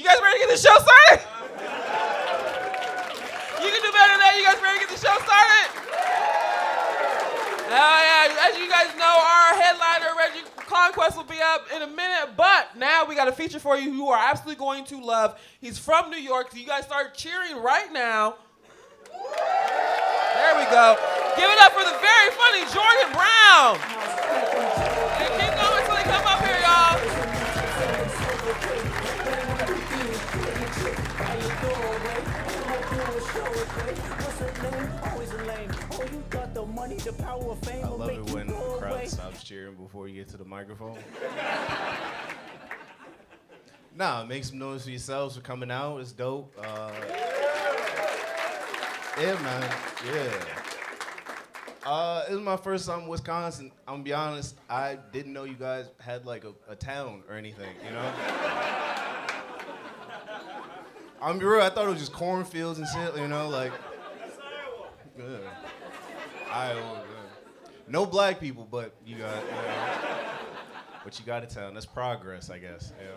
You guys ready to get the show started? You can do better than that. You guys ready to get the show started? Yeah, as you guys know, our headliner, Reggie Conquest, will be up in a minute, but now we got a feature for you who are absolutely going to love. He's from New York, so you guys start cheering right now. There we go. Give it up for the very funny Jordan Brown. And keep going until they come up here, y'all. I love it when the crowd stops cheering before you get to the microphone. Nah, make some noise for yourselves for coming out. It's dope. Yeah, man. Yeah. It was my first time in Wisconsin. I'm gonna be honest, I didn't know you guys had like a town or anything, you know? I'm gonna be real, I thought it was just cornfields and shit, you know, like. Yeah. Iowa, yeah. No black people, but you got, you know, but you got a town. That's progress, I guess. Yeah.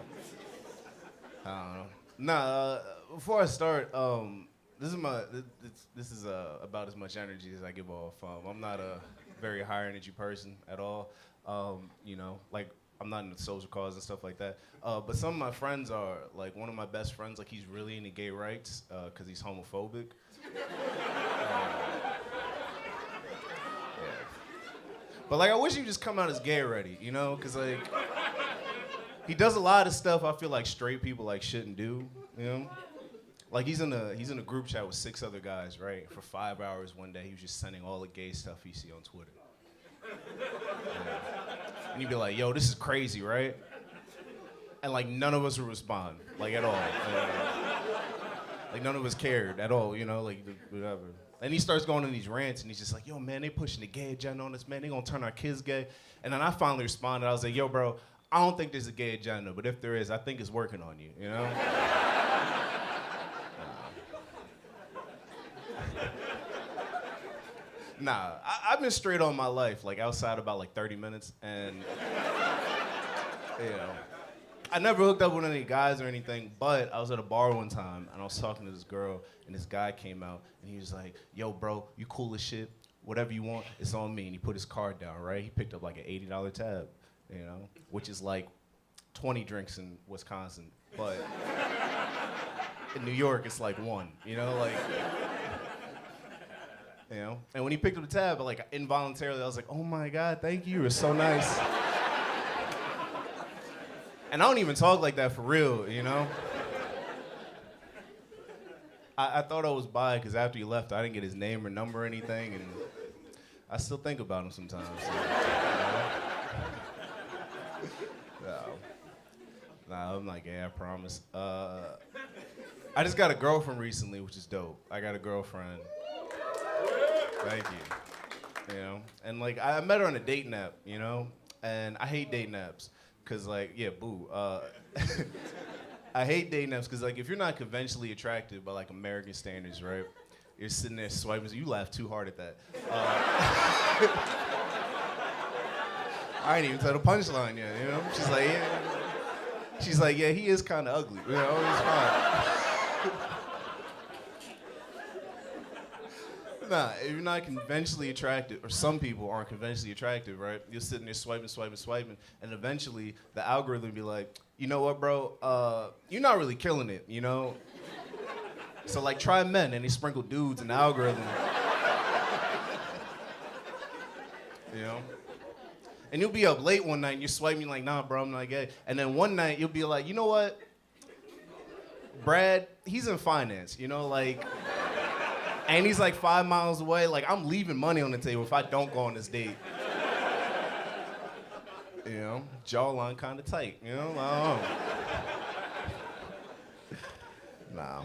I don't know. Nah, before I start, this is about as much energy as I give off. I'm not a very high energy person at all. You know, like I'm not into social cause and stuff like that. But some of my friends are. Like one of my best friends, like he's really into gay rights because he's homophobic. But like I wish he'd just come out as gay already, you know? Cause like he does a lot of stuff I feel like straight people like shouldn't do, you know? Like he's in a group chat with 6 other guys, right? For 5 hours one day, he was just sending all the gay stuff he see on Twitter. Yeah. And he'd be like, yo, this is crazy, right? And like none of us would respond, like at all. Like none of us cared at all, you know, like whatever. And he starts going on these rants, and he's just like, yo, man, they pushing the gay agenda on us, man. They gonna turn our kids gay. And then I finally responded. I was like, yo, bro, I don't think there's a gay agenda, but if there is, I think it's working on you, you know? Nah, I've been straight on my life, like outside about like 30 minutes, and, you know. I never hooked up with any guys or anything, but I was at a bar one time, and I was talking to this girl, and this guy came out, and he was like, yo, bro, you cool as shit. Whatever you want, it's on me. And he put his card down, right? He picked up like an $80 tab, you know, which is like 20 drinks in Wisconsin. But in New York, it's like 1, you know, like, you know? And when he picked up the tab, like involuntarily, I was like, oh my God, thank you, you're so nice. And I don't even talk like that for real, you know? I thought I was bi because after he left, I didn't get his name or number or anything, and I still think about him sometimes. So, you know? No. Nah, I'm not gay, I promise. I just got a girlfriend recently, which is dope. I got a girlfriend. Thank you. You know? And like, I met her on a dating app, you know? And I hate dating apps. Cause like, yeah, boo. I hate dating apps because like if you're not conventionally attractive by like American standards, right? You're sitting there swiping. You laugh too hard at that. I ain't even tell the punchline yet, you know? She's like, yeah. She's like, yeah, he is kind of ugly. You know, it's fine. Nah, if you're not conventionally attractive, or some people aren't conventionally attractive, right? You're sitting there swiping, and eventually the algorithm will be like, you know what, bro? You're not really killing it, you know? So like try men, and they sprinkle dudes in the algorithm. You know? And you'll be up late one night, and you're swiping like, nah, bro, I'm not gay. And then one night, you'll be like, you know what? Brad, he's in finance, you know, like... And he's like 5 miles away. Like, I'm leaving money on the table if I don't go on this date. You know, jawline kind of tight, you know? I don't know. Nah.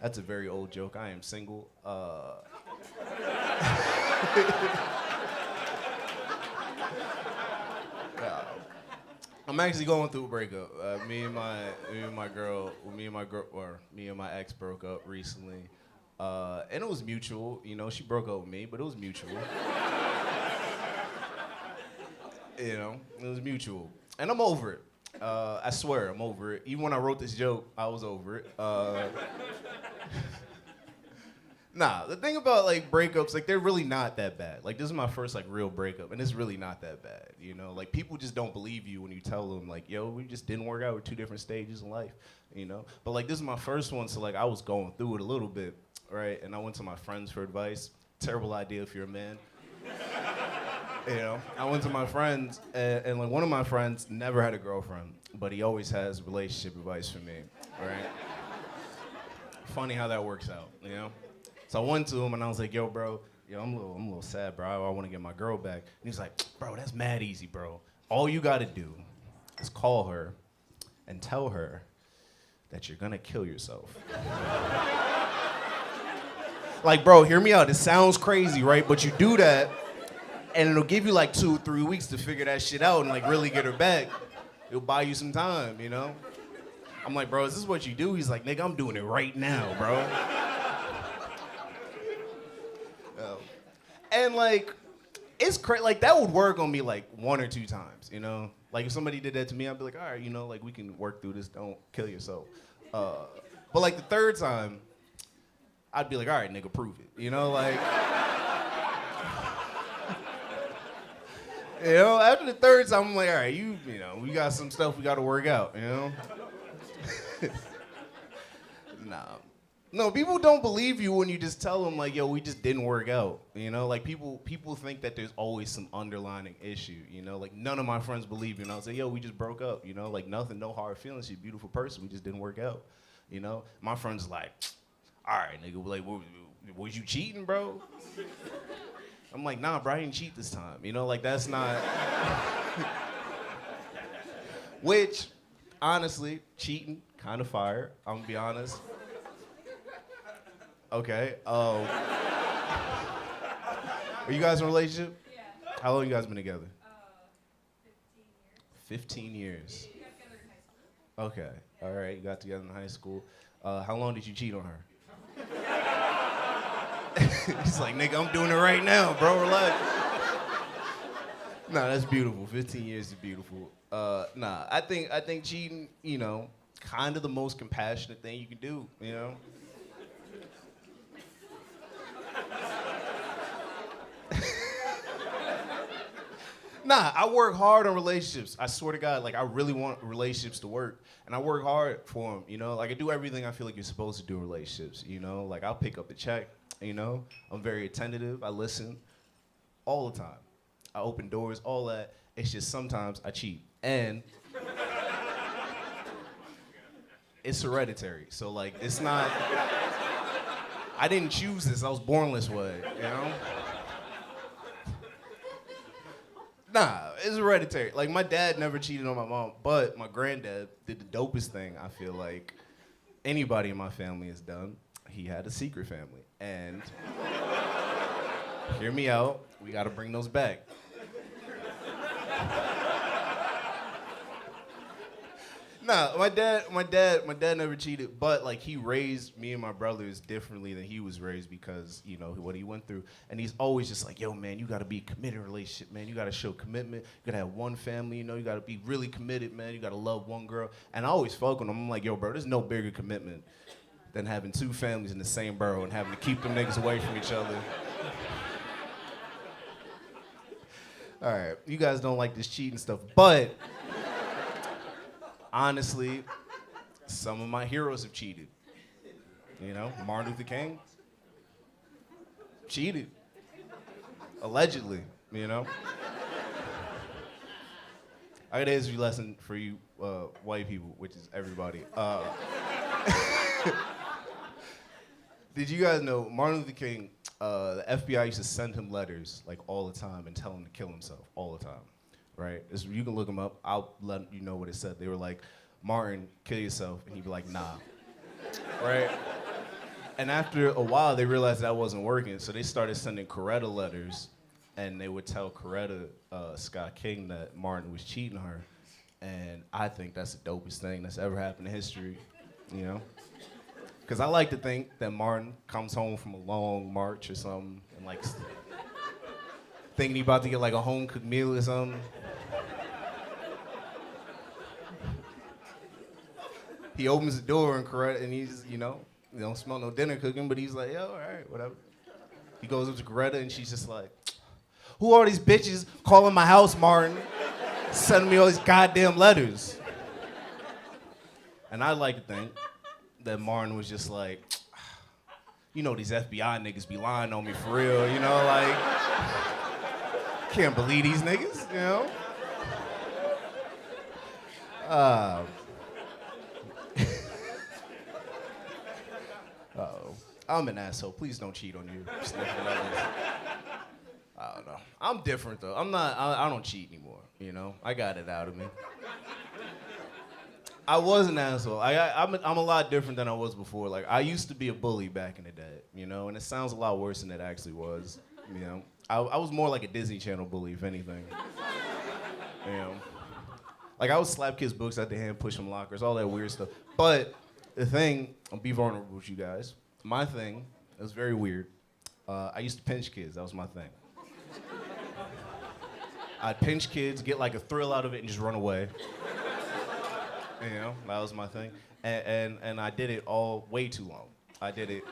That's a very old joke. I am single. I'm actually going through a breakup. Me and my ex broke up recently. And it was mutual, you know, she broke up with me, but it was mutual. You know, it was mutual. And I'm over it. I swear, I'm over it. Even when I wrote this joke, I was over it. Nah, the thing about like breakups, like they're really not that bad. Like this is my first like real breakup, and it's really not that bad. You know, like people just don't believe you when you tell them like, yo, we just didn't work out. We're two different stages in life. You know, but like this is my first one, so like I was going through it a little bit, right? And I went to my friends for advice. Terrible idea if you're a man. You know, I went to my friends, and like one of my friends never had a girlfriend, but he always has relationship advice for me, right? Funny how that works out, you know? So I went to him and I was like, yo, bro, I'm a little sad, bro. I want to get my girl back. And he's like, bro, that's mad easy, bro. All you got to do is call her and tell her that you're going to kill yourself. Like, bro, hear me out. It sounds crazy, right? But you do that, and it'll give you like 2-3 weeks to figure that shit out and like really get her back. It'll buy you some time, you know? I'm like, bro, is this what you do? He's like, nigga, I'm doing it right now, bro. And like, it's crazy. Like that would work on me like 1 or 2 times, you know? Like if somebody did that to me, I'd be like, all right, you know, like we can work through this. Don't kill yourself. But like the 3rd time, I'd be like, all right, nigga, prove it. You know, like. You know, after the 3rd time, I'm like, all right, you know, we got some stuff we got to work out, you know? Nah. No, people don't believe you when you just tell them, like, yo, we just didn't work out, you know? Like, people think that there's always some underlying issue, you know? Like, none of my friends believe you, and I'll say, yo, we just broke up, you know? Like, nothing, no hard feelings. She's a beautiful person. We just didn't work out, you know? My friend's like, all right, nigga, like, was you cheating, bro? I'm like, nah, bro, I didn't cheat this time. You know, like, that's not... Which, honestly, cheating, kind of fire. I'm gonna be honest. Okay. Are you guys in a relationship? Yeah. How long you guys been together? 15 years. 15 years. We got together in high school. Okay. All right. You got together in high school. How long did you cheat on her? He's like, nigga, I'm doing it right now, bro. Relax. Nah, that's beautiful. 15 years is beautiful. Nah, I think cheating, you know, kind of the most compassionate thing you can do, you know? Nah, I work hard on relationships. I swear to God, like, I really want relationships to work. And I work hard for them, you know? Like, I do everything I feel like you're supposed to do in relationships, you know? Like, I'll pick up the check, you know? I'm very attentive. I listen all the time. I open doors, all that. It's just sometimes I cheat. And it's hereditary. So, like, it's not... I didn't choose this. I was born this way, you know? Nah, it's hereditary. Like, my dad never cheated on my mom, but my granddad did the dopest thing I feel like anybody in my family has done. He had a secret family. And hear me out, we gotta bring those back. Nah, my dad never cheated, but like he raised me and my brothers differently than he was raised because, you know, what he went through. And he's always just like, yo, man, you gotta be committed in a relationship, man. You gotta show commitment. You gotta have one family, you know, you gotta be really committed, man. You gotta love one girl. And I always fuck with him. I'm like, yo, bro, there's no bigger commitment than having 2 families in the same borough and having to keep them niggas away from each other. All right, you guys don't like this cheating stuff, but honestly, some of my heroes have cheated. You know, Martin Luther King cheated, allegedly, you know. I got a history lesson for you white people, which is everybody. Did you guys know Martin Luther King, the FBI used to send him letters like all the time and tell him to kill himself all the time, right? You can look him up. I'll let you know what it said. They were like, Martin, kill yourself. And he'd be like, nah, right? And after a while, they realized that wasn't working. So they started sending Coretta letters and they would tell Coretta Scott King that Martin was cheating on her. And I think that's the dopest thing that's ever happened in history, you know? Because I like to think that Martin comes home from a long march or something and like thinking he about to get like a home cooked meal or something. he opens the door and Coretta, and he's, you don't smell no dinner cooking, but he's like, yo, all right, whatever. He goes up to Coretta, and she's just like, who are these bitches calling my house, Martin? Sending me all these goddamn letters. And I like to think that Martin was just like, you know these FBI niggas be lying on me for real, like, can't believe these niggas, Uh-oh. I'm an asshole. Please don't cheat on you. I don't know. I'm different though. I don't cheat anymore, I got it out of me. I was an asshole. I'm a lot different than I was before. Like, I used to be a bully back in the day, and it sounds a lot worse than it actually was, I was more like a Disney Channel bully, if anything. Like, I would slap kids' books out their hand, push them lockers, all that weird stuff. But the thing, I'll be vulnerable with you guys. My thing, it was very weird. I used to pinch kids. That was my thing. I'd pinch kids, get like a thrill out of it, and just run away. That was my thing. And I did it all way too long. I did it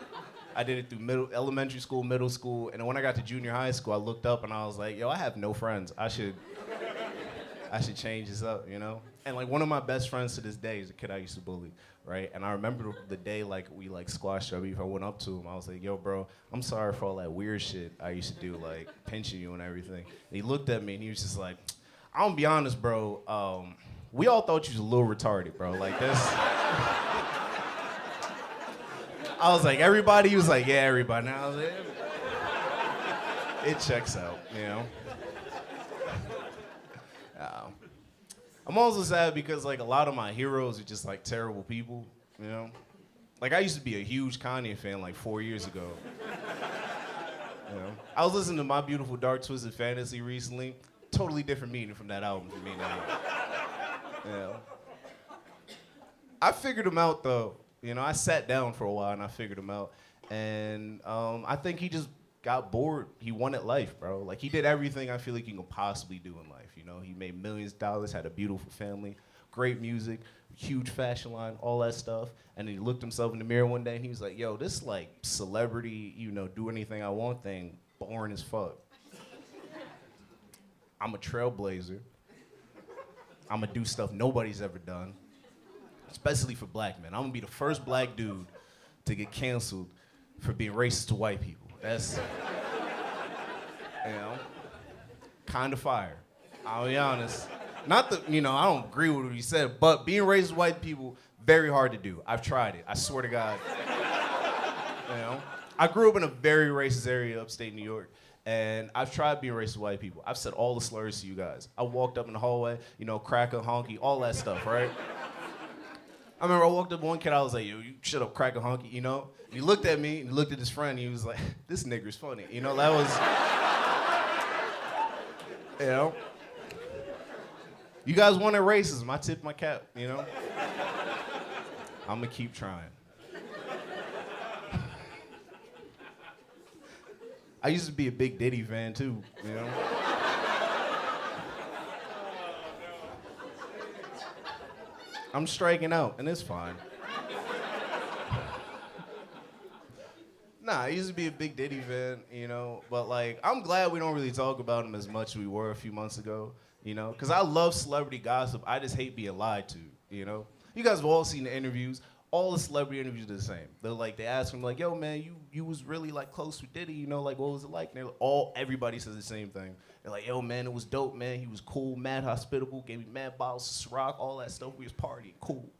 through elementary school, middle school, and then when I got to junior high school, I looked up and I was like, yo, I have no friends. I should change this up, And like one of my best friends to this day is a kid I used to bully, right? And I remember the day like we like squashed our beef. I went up to him. I was like, yo, bro, I'm sorry for all that weird shit I used to do, like pinching you and everything. And he looked at me and he was just like, I'm gonna be honest, bro. We all thought you was a little retarded, bro. Like this. I was like, everybody? He was like, yeah, everybody. And I was like, it checks out, I'm also sad because like a lot of my heroes are just like terrible people, Like I used to be a huge Kanye fan like 4 years ago. I was listening to My Beautiful Dark Twisted Fantasy recently. Totally different meaning from that album for me now. I figured him out though. I sat down for a while and I figured him out. And I think he just got bored. He wanted life, bro. Like he did everything I feel like you can possibly do in life. He made millions of dollars, had a beautiful family, great music, huge fashion line, all that stuff. And he looked himself in the mirror one day and he was like, yo, this like celebrity, do anything I want thing, boring as fuck. I'm a trailblazer. I'm gonna do stuff nobody's ever done, especially for black men. I'm gonna be the first black dude to get canceled for being racist to white people. That's, kind of fire. I'll be honest. Not that, I don't agree with what he said, but being racist to white people, very hard to do. I've tried it. I swear to God. I grew up in a very racist area, upstate New York. And I've tried being racist to white people. I've said all the slurs to you guys. I walked up in the hallway, cracker, honky, all that stuff, right? I remember I walked up to one kid, I was like, yo, you shut up, cracker, honky, And he looked at me, and he looked at his friend, and he was like, this nigger's funny. That was, You guys wanted racism, I tipped my cap, I'm gonna keep trying. I used to be a big Diddy fan too, I'm striking out, and it's fine. Nah, I used to be a big Diddy fan, but like, I'm glad we don't really talk about him as much as we were a few months ago, because I love celebrity gossip. I just hate being lied to, You guys have all seen the interviews. All the celebrity interviews are the same. They ask him like, yo, man, you was really like close with Diddy, like what was it like? And they're like, everybody says the same thing. They're like, yo, man, it was dope, man. He was cool, mad hospitable, gave me mad bottles of Ciroc, all that stuff. We was partying, cool.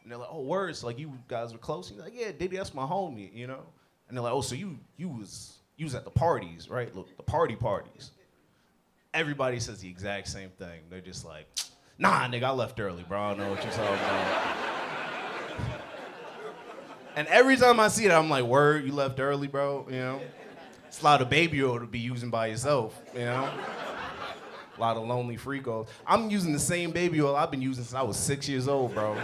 And they're like, oh, word, so like you guys were close? And he's like, yeah, Diddy, that's my homie, And they're like, oh, so you was at the parties, right? Look, the parties. Everybody says the exact same thing. They're just like, nah, nigga, I left early, bro. I don't know what you're talking about. And every time I see that, I'm like, word, you left early, bro, It's a lot of baby oil to be using by yourself, A lot of lonely freakos. I'm using the same baby oil I've been using since I was 6 years old, bro.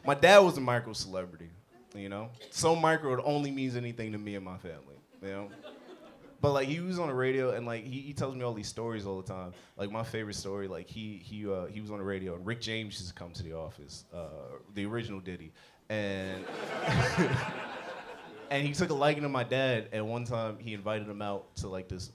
My dad was a micro celebrity, So micro, it only means anything to me and my family, But like he was on the radio and like he tells me all these stories all the time. Like my favorite story, like he was on the radio and Rick James used to come to the office, the original Diddy, and and he took a liking to my dad. And one time he invited him out to like this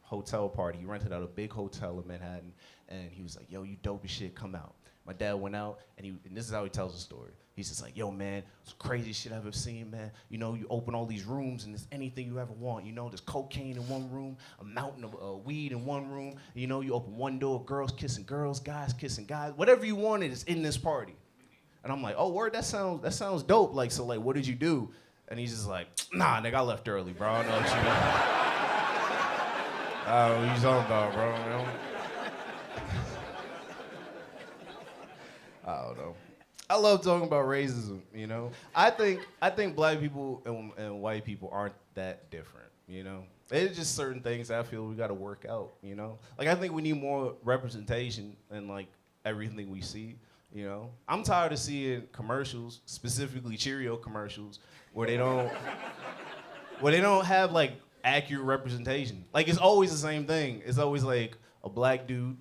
hotel party. He rented out a big hotel in Manhattan, and he was like, "Yo, you dope as shit, come out." My dad went out, and this is how he tells the story. He's just like, "Yo, man, it's the craziest shit I've ever seen, man. You know, you open all these rooms, and there's anything you ever want. You know, there's cocaine in one room, a mountain of weed in one room. You know, you open one door, girls kissing girls, guys kissing guys. Whatever you wanted is in this party." And I'm like, "Oh, word, that sounds dope. Like, so, like, what did you do?" And he's just like, "Nah, nigga, I left early, bro. I don't know what you mean." I don't know what you talking about, bro. You know? I don't know. I love talking about racism, you know? I think black people and white people aren't that different, you know? It's just certain things I feel we gotta work out, you know? Like, I think we need more representation in, like, everything we see, you know? I'm tired of seeing commercials, specifically Cheerio commercials, where they don't have, like, accurate representation. Like, it's always the same thing. It's always, like, a black dude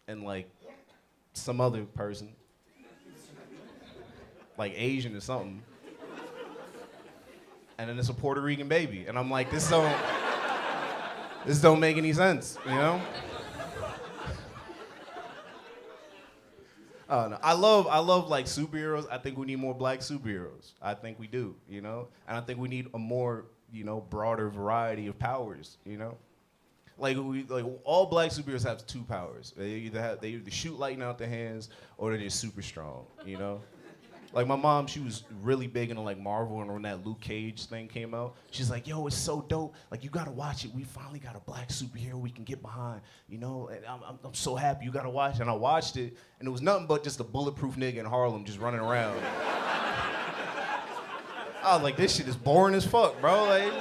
and, like, some other person, like Asian or something, and then it's a Puerto Rican baby, and I'm like, this don't make any sense, you know? I don't know. I love like superheroes. I think we need more black superheroes. I think we do, you know? And I think we need a more, you know, broader variety of powers, you know? Like all black superheroes have two powers. They either shoot lightning out their hands or they're just super strong, you know? Like my mom, she was really big into like Marvel, and when that Luke Cage thing came out, she's like, "Yo, it's so dope. Like you gotta watch it. We finally got a black superhero we can get behind, you know." And I'm so happy. You gotta watch it. And I watched it, and it was nothing but just a bulletproof nigga in Harlem just running around. I was like, this shit is boring as fuck, bro. Like,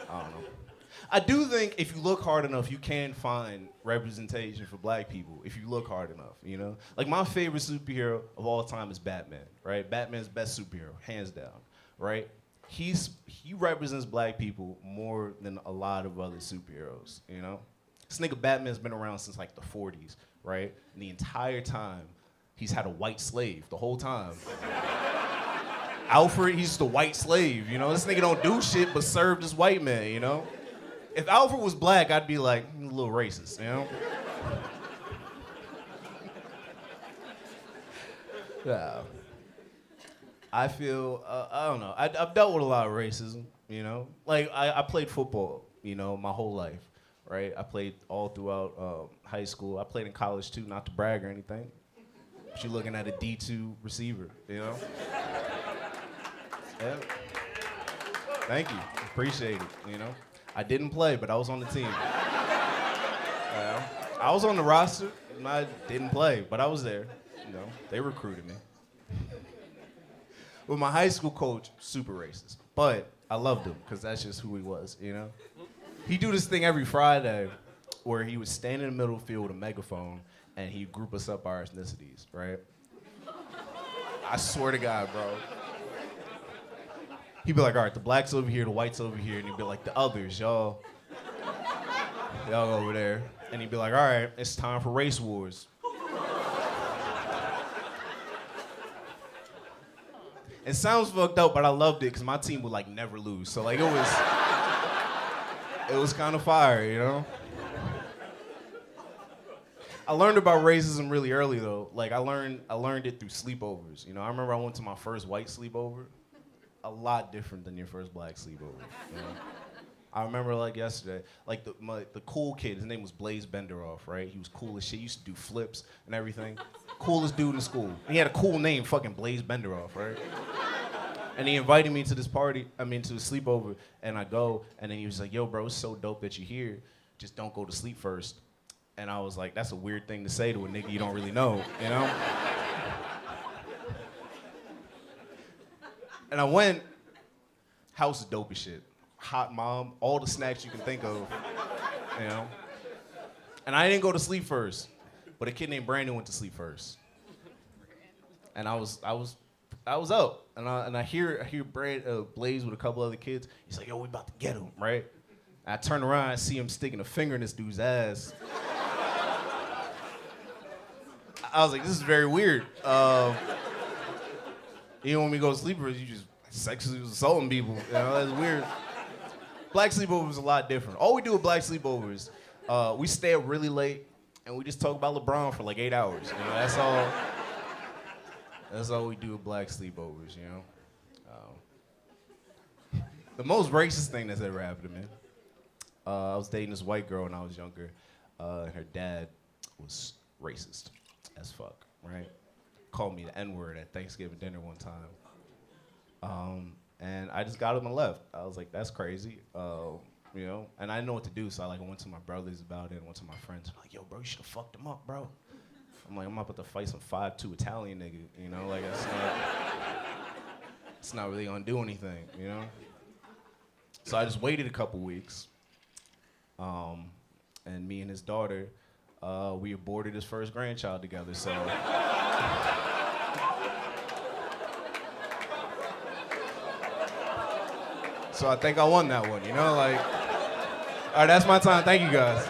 I don't know. I do think if you look hard enough, you can find representation for black people if you look hard enough, you know? Like my favorite superhero of all time is Batman, right? Batman's best superhero, hands down, right? He represents black people more than a lot of other superheroes, you know? This nigga Batman's been around since like the 40s, right? And the entire time, he's had a white slave the whole time. Alfred, he's just a white slave, you know? This nigga don't do shit but serve this white man, you know? If Alfred was black, I'd be like, a little racist, you know? Yeah. I feel, I don't know. I've dealt with a lot of racism, you know? Like, I played football, you know, my whole life, right? I played all throughout high school. I played in college, too, not to brag or anything. But you're looking at a D2 receiver, you know? Yeah. Thank you. Appreciate it, you know? I didn't play, but I was on the team. I was on the roster, and I didn't play, but I was there. You know, they recruited me. Well, my high school coach, super racist, but I loved him because that's just who he was, you know? He'd do this thing every Friday where he would stand in the middle of the field with a megaphone, and he'd group us up by our ethnicities, right? I swear to God, bro. He'd be like, all right, the blacks over here, the whites over here, and he'd be like, the others, y'all over there. And he'd be like, all right, it's time for race wars. It sounds fucked up, but I loved it because my team would like never lose. So like it was kind of fire, you know? I learned about racism really early though. Like I learned it through sleepovers. You know, I remember I went to my first white sleepover. A lot different than your first black sleepover. You know? I remember like yesterday, like the cool kid, his name was Blaze Benderoff, right? He was cool as shit. He used to do flips and everything. Coolest dude in school. And he had a cool name, fucking Blaze Benderoff, right? And he invited me to this party, to a sleepover, and I go, and then he was like, yo, bro, it's so dope that you're here. Just don't go to sleep first. And I was like, that's a weird thing to say to a nigga you don't really know, you know? And I went, house is dope as shit. Hot mom, all the snacks you can think of, you know? And I didn't go to sleep first, but a kid named Brandon went to sleep first. And I was I was out, and I hear Blaze with a couple other kids. He's like, yo, we about to get him, right? And I turn around and see him sticking a finger in this dude's ass. I was like, this is very weird. You know, when we go to sleepovers, you just sexually assaulting people. You know, that's weird. Black sleepovers is a lot different. All we do with black sleepovers, we stay up really late, and we just talk about LeBron for like 8 hours. You know, that's all. That's all we do with black sleepovers, you know? The most racist thing that's ever happened to me, I was dating this white girl when I was younger, and her dad was racist as fuck, right? Called me the N-word at Thanksgiving dinner one time. And I just got him and left. I was like, that's crazy, you know? And I didn't know what to do, so I went to my brothers about it, and went to my friends. I'm like, yo, bro, you should have fucked him up, bro. I'm like, I'm about to fight some 5'2" Italian nigga, you know? Like, it's not really gonna do anything, you know? So I just waited a couple weeks. And me and his daughter, we aborted his first grandchild together, so. So I think I won that one, you know? Like, all right, that's my time. Thank you, guys.